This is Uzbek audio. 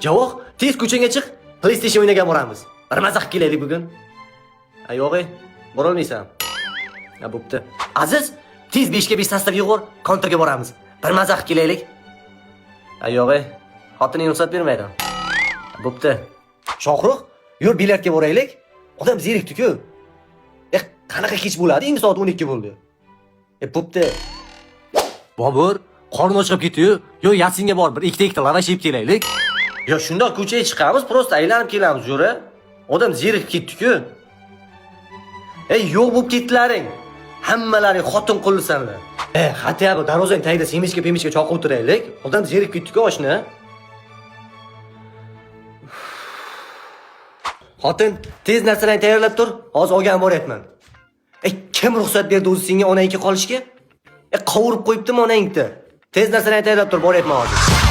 Javoq, tez ko'chaga chiq. PlayStation o'ynagan boramiz. Bir mazaq kelaylik bugun. Yo'q, bora olmaysan. Ha, bo'pti. Aziz, tez 5 ga 5 sastav yig'or, kontrga boramiz. Bir mazaq kelaylik. Yo'q, xotining ruxsat bermaydi. Bo'pti. Shohruh, yur biletga boraylik. Odam zerikdi-ku. Qanaqa kech bo'ladi? Endi soat 12 bo'ldi. Bo'pti. Bobur, qorni ochib ketdi-yu. Yo, Yasinga bor, bir ikkita lavash yeb kelaylik. Yo, shundoq ko'chaga chiqamiz, prosta aylanib kelamiz, jo'ra. Odam zerikib ketdi-ku. Yo'q bo'lib ketdilaring. Hammalaring xotin qullisanlar. Xatya bu darvozang tagida semishga choqib o'tiraylik. Odam zerikib ketdi-ku oshna. Xotin, tez narsalarni tayyorlab tur. Hozir olgan boryapman. Kim ruxsat berdi o'zi senga onangga qolishga? Qovurib qo'yibdimi onangni? Tez narsalarni tayyorlab tur, boryapman hozir.